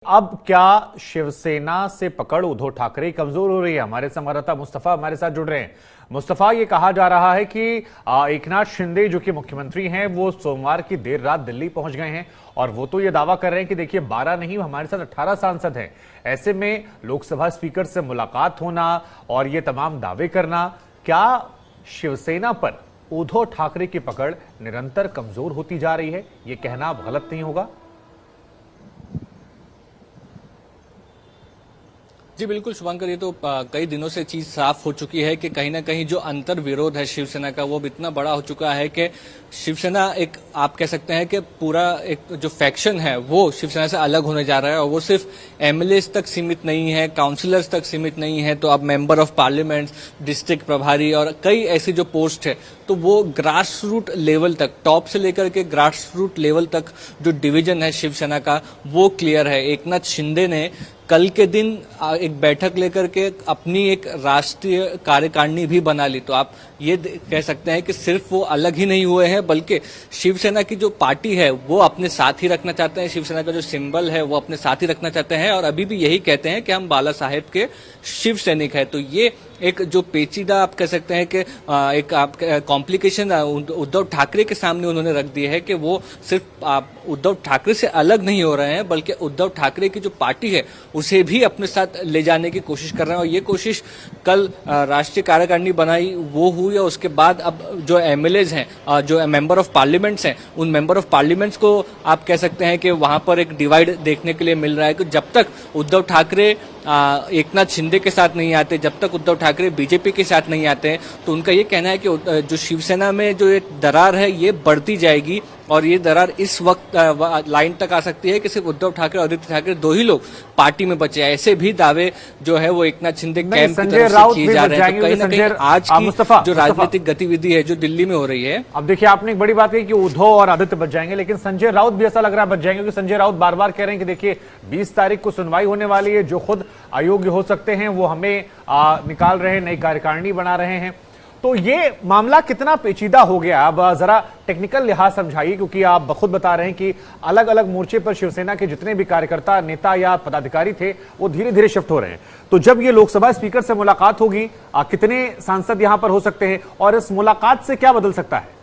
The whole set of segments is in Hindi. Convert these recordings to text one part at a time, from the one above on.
अब क्या शिवसेना से पकड़ उद्धव ठाकरे कमजोर हो रही है? हमारे संवाददाता मुस्तफा हमारे साथ जुड़ रहे हैं। मुस्तफा, ये कहा जा रहा है कि एकनाथ शिंदे जो कि मुख्यमंत्री हैं वो सोमवार की देर रात दिल्ली पहुंच गए हैं और वो तो ये दावा कर रहे हैं कि देखिए 12 नहीं, हमारे साथ 18 सांसद हैं। ऐसे में लोकसभा स्पीकर से मुलाकात होना और ये तमाम दावे करना, क्या शिवसेना पर उद्धव ठाकरे की पकड़ निरंतर कमजोर होती जा रही है? ये कहना अब गलत नहीं होगा? जी बिल्कुल शुभंकर, ये तो कई दिनों से चीज साफ हो चुकी है कि कहीं ना कहीं जो अंतर विरोध है शिवसेना का वो अब इतना बड़ा हो चुका है कि शिवसेना एक, आप कह सकते हैं कि पूरा एक जो फैक्शन है वो शिवसेना से अलग होने जा रहा है। और वो सिर्फ एमएलएस तक सीमित नहीं है, काउंसिलर्स तक सीमित नहीं है, तो अब मेंबर ऑफ पार्लियामेंट, डिस्ट्रिक्ट प्रभारी और कई ऐसी जो पोस्ट है, तो वो ग्रास रूट लेवल तक, टॉप से लेकर के ग्रास रूट लेवल तक जो डिवीजन है शिवसेना का वो क्लियर है। एकनाथ शिंदे ने कल के दिन एक बैठक लेकर के अपनी एक राष्ट्रीय कार्यकारिणी भी बना ली। तो आप ये कह सकते हैं कि सिर्फ वो अलग ही नहीं हुए हैं बल्कि शिवसेना की जो पार्टी है वो अपने साथ ही रखना चाहते हैं, शिवसेना का जो सिंबल है वो अपने साथ ही रखना चाहते हैं और अभी भी यही कहते हैं कि हम बाला साहेब के शिव सैनिक है। तो ये एक जो पेचीदा आप कह सकते हैं कि एक आप कॉम्प्लिकेशन उद्धव ठाकरे के सामने उन्होंने रख दी है कि वो सिर्फ उद्धव ठाकरे से अलग नहीं हो रहे हैं बल्कि उद्धव ठाकरे की जो पार्टी है उसे भी अपने साथ ले जाने की कोशिश कर रहे हैं। और ये कोशिश कल राष्ट्रीय कार्यकारिणी बनाई वो हुई और उसके बाद अब जो एमएलएज हैं, जो मेंबर ऑफ पार्लियामेंट्स हैं, उन मेंबर ऑफ पार्लियामेंट्स को आप कह सकते हैं कि वहां पर एक डिवाइड देखने के लिए मिल रहा है कि जब तक उद्धव ठाकरे एकनाथ शिंदे के साथ नहीं आते, जब तक उद्धव ठाकरे बीजेपी के साथ नहीं आते हैं, तो उनका ये कहना है कि जो शिवसेना में जो एक दरार है ये बढ़ती जाएगी और ये दरार इस वक्त लाइन तक आ सकती है कि सिर्फ उद्धव ठाकरे और आदित्य ठाकरे दो ही लोग पार्टी में बचे हैं। ऐसे भी दावे जो है वो एकनाथ शिंदे कैंप की तरफ से किए जा रहे हैं। तो कहीं ना कहीं आज की जो राजनीतिक गतिविधि है जो दिल्ली में हो रही है, अब देखिए आपने एक बड़ी बात कही कि उद्धव और आदित्य बच जाएंगे, लेकिन संजय राउत भी ऐसा लग रहा है बच जाएंगे, क्योंकि संजय राउत बार बार कह रहे हैं कि देखिए 20 तारीख को सुनवाई होने वाली है, जो खुद अयोग्य हो सकते हैं वो हमें निकाल रहे हैं, नई कार्यकारिणी बना रहे हैं। तो ये मामला कितना पेचीदा हो गया? अब जरा टेक्निकल लिहाज समझाइए, क्योंकि आप खुद बता रहे हैं कि अलग अलग मोर्चे पर शिवसेना के जितने भी कार्यकर्ता, नेता या पदाधिकारी थे वो धीरे धीरे शिफ्ट हो रहे हैं। तो जब ये लोकसभा स्पीकर से मुलाकात होगी, कितने सांसद यहां पर हो सकते हैं और इस मुलाकात से क्या बदल सकता है?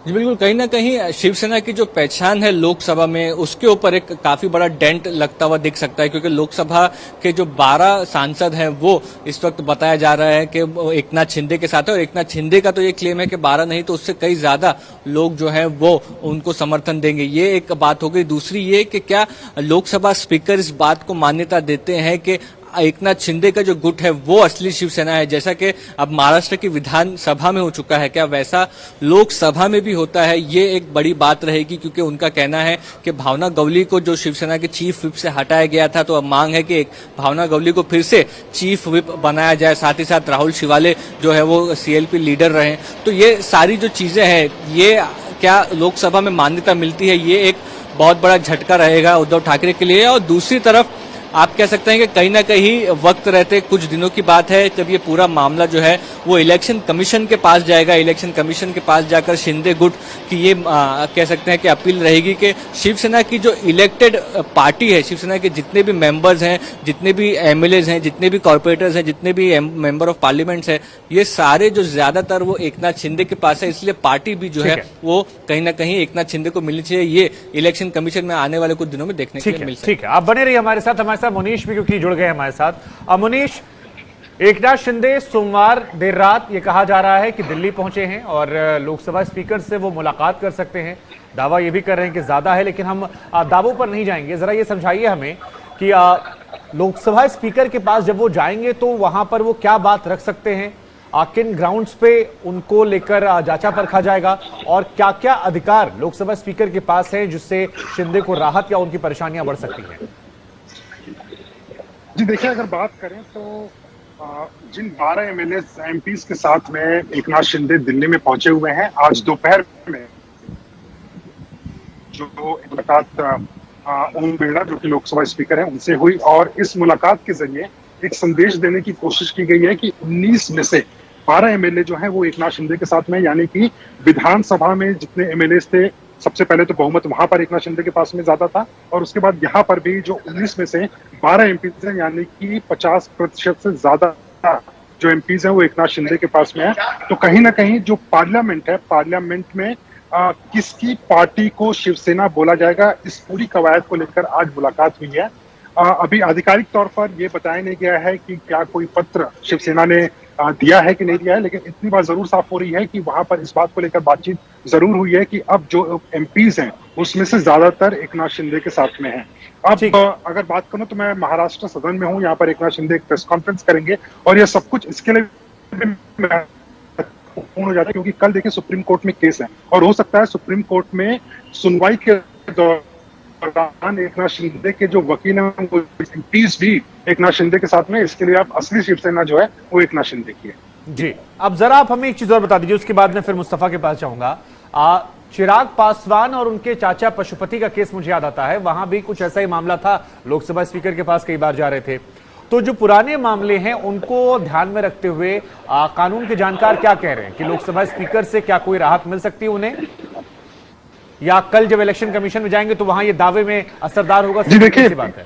जी बिल्कुल, कहीं ना कहीं शिवसेना की जो पहचान है लोकसभा में उसके ऊपर एक काफी बड़ा डेंट लगता हुआ दिख सकता है, क्योंकि लोकसभा के जो 12 सांसद हैं वो इस वक्त बताया जा रहा है कि एकनाथ शिंदे के साथ है। और एकनाथ शिंदे का तो ये क्लेम है कि 12 नहीं तो उससे कई ज्यादा लोग जो हैं वो उनको समर्थन देंगे। ये एक बात हो गई। दूसरी ये कि क्या लोकसभा स्पीकर इस बात को मान्यता देते हैं कि एकनाथ शिंदे का जो गुट है वो असली शिवसेना है, जैसा कि अब महाराष्ट्र की विधानसभा में हो चुका है, क्या वैसा लोकसभा में भी होता है? ये एक बड़ी बात रहेगी, क्योंकि उनका कहना है कि भावना गवली को जो शिवसेना के चीफ विप से हटाया गया था, तो अब मांग है कि भावना गवली को फिर से चीफ विप बनाया जाए, साथ ही साथ राहुल शिवाले जो है वो सीएलपी लीडर रहे। तो ये सारी जो चीजें हैं ये क्या लोकसभा में मान्यता मिलती है, ये एक बहुत बड़ा झटका रहेगा उद्धव ठाकरे के लिए। और दूसरी तरफ आप कह सकते हैं कि कहीं ना कहीं वक्त रहते, कुछ दिनों की बात है जब ये पूरा मामला जो है वो इलेक्शन कमीशन के पास जाएगा। इलेक्शन कमीशन के पास जाकर शिंदे गुट की ये कह सकते हैं कि अपील रहेगी कि शिवसेना की जो इलेक्टेड पार्टी है, शिवसेना के जितने भी मेंबर्स हैं, जितने भी एमएलएज हैं, जितने भी कॉर्पोरेटर्स हैं, जितने भी मेंबर ऑफ पार्लियामेंट्स हैं, ये सारे जो ज्यादातर वो एकनाथ शिंदे के पास है। इसलिए पार्टी भी जो है वो कहीं ना कहीं एकनाथ शिंदे को मिलनी चाहिए। ये इलेक्शन कमीशन में आने वाले कुछ दिनों में देखने को मिल सकता है। ठीक है, आप बने रहिए हमारे साथ मुनीश भी क्योंकि जुड़ गए हमारे साथ। मुनीश, एकनाथ शिंदे सोमवार देर रात ये कहा जा रहा है कि दिल्ली पहुंचे हैं और लोकसभा स्पीकर से वो मुलाकात कर सकते हैं। दावा ये भी कर रहे हैं कि ज्यादा है, लेकिन हम दावों पर नहीं जाएंगे। जरा ये समझाइए हमें कि लोकसभा स्पीकर के पास जब वो जाएंगे तो वहां पर वो क्या बात रख सकते हैं, किन ग्राउंड्स पे उनको लेकर जांचा परखा जाएगा और क्या क्या अधिकार लोकसभा स्पीकर के पास है जिससे शिंदे को राहत या उनकी परेशानियां बढ़ सकती हैं? जी देखिए, अगर बात करें तो जिन 12 एमएलए एमपीज के साथ में एकनाथ शिंदे दिल्ली में पहुंचे हुए हैं, आज दोपहर में जो मुलाकात ओम बिरला जो कि लोकसभा स्पीकर हैं उनसे हुई और इस मुलाकात के जरिए एक संदेश देने की कोशिश की गई है कि 19 में से 12 एमएलए जो हैं वो एकनाथ शिंदे के साथ में, यानी कि विधानसभा में जितने एमएलए थे, सबसे पहले तो बहुमत वहां पर एकनाथ शिंदे के पास में ज्यादा था, और उसके बाद यहाँ पर भी जो 19 में से 12 एमपी हैं, यानी कि 50% से ज्यादा जो एमपीज हैं वो एकनाथ शिंदे के पास में है। तो कहीं ना कहीं जो पार्लियामेंट है, पार्लियामेंट में किसकी पार्टी को शिवसेना बोला जाएगा, इस पूरी कवायद को लेकर आज मुलाकात हुई है। अभी आधिकारिक तौर पर यह बताया नहीं गया है कि क्या कोई पत्र शिवसेना ने दिया है कि नहीं दिया है, लेकिन इतनी बात जरूर साफ हो रही है कि वहां पर इस बात को लेकर बातचीत जरूर हुई है कि अब जो एमपीज हैं उसमें से ज्यादातर एकनाथ शिंदे के साथ में हैं। अब अगर बात करूं तो मैं महाराष्ट्र सदन में हूं, यहाँ पर एकनाथ शिंदे एक प्रेस कॉन्फ्रेंस करेंगे, और यह सब कुछ इसके लिए पूर्ण हो जाता है क्योंकि कल देखिए सुप्रीम कोर्ट में केस है, और हो सकता है सुप्रीम कोर्ट में सुनवाई के दौरान एकनाथ शिंदे के जो वकील हैं वो एमपीज भी एकनाथ शिंदे के साथ में, इसके लिए अब असली शिवसेना जो है वो एकनाथ शिंदे की है। जी, अब जरा आप हमें एक चीज और बता दीजिए, उसके बाद मैं फिर मुस्तफा के पास जाऊंगा। चिराग पासवान और उनके चाचा पशुपति का केस मुझे याद आता है, वहां भी कुछ ऐसा ही मामला था, लोकसभा स्पीकर के पास कई बार जा रहे थे। तो जो पुराने मामले हैं उनको ध्यान में रखते हुए कानून के जानकार क्या कह रहे हैं कि लोकसभा स्पीकर से क्या कोई राहत मिल सकती है उन्हें, या कल जब इलेक्शन कमीशन में जाएंगे तो वहां ये दावे में असरदार होगा? जी देखिए, बात है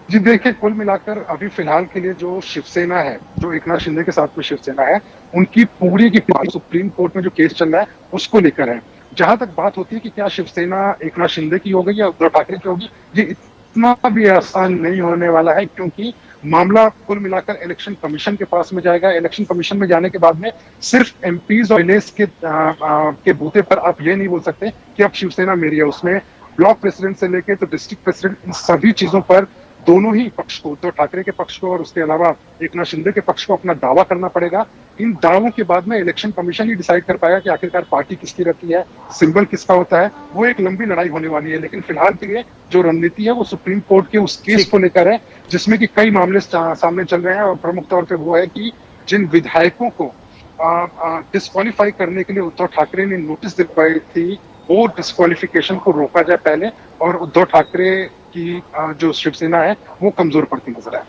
जी देखिए, कुल मिलाकर अभी फिलहाल के लिए जो शिवसेना है, जो एकनाथ शिंदे के साथ में शिवसेना है, उनकी पूरी की पूरी सुप्रीम कोर्ट में जो केस चल रहा है उसको लेकर है। जहां तक बात होती है कि क्या शिवसेना एकनाथ शिंदे की होगी या उद्धव ठाकरे की होगी, ये इतना भी आसान नहीं होने वाला है, क्योंकि मामला कुल मिलाकर इलेक्शन कमीशन के पास में जाएगा। इलेक्शन कमीशन में जाने के बाद में सिर्फ एमपीज और एमएलएस के बूते पर आप ये नहीं बोल सकते कि अब शिवसेना मेरी है। उसमें ब्लॉक प्रेसिडेंट से लेके तो डिस्ट्रिक्ट प्रेसिडेंट, इन सभी चीजों पर दोनों ही पक्ष को, उद्धव ठाकरे के पक्ष को और उसके अलावा एकनाथ शिंदे के पक्ष को अपना दावा करना पड़ेगा। इन दावों के बाद में इलेक्शन कमीशन ही डिसाइड कर पाएगा कि आखिरकार पार्टी किसकी रहती है, सिंबल किसका होता है। वो एक लंबी लड़ाई होने वाली है, लेकिन फिलहाल के लिए जो रणनीति है वो सुप्रीम कोर्ट के उस केस को लेकर है, जिसमें कि कई मामले सामने चल रहे हैं, और प्रमुख तौर पर वो है कि जिन विधायकों को डिस्क्वालीफाई करने के लिए उद्धव ठाकरे ने नोटिस दिलवाई थी, वो डिस्क्वालिफिकेशन को रोका जाए पहले, और उद्धव ठाकरे की जो शिवसेना है वो कमजोर पड़ती नजर आए।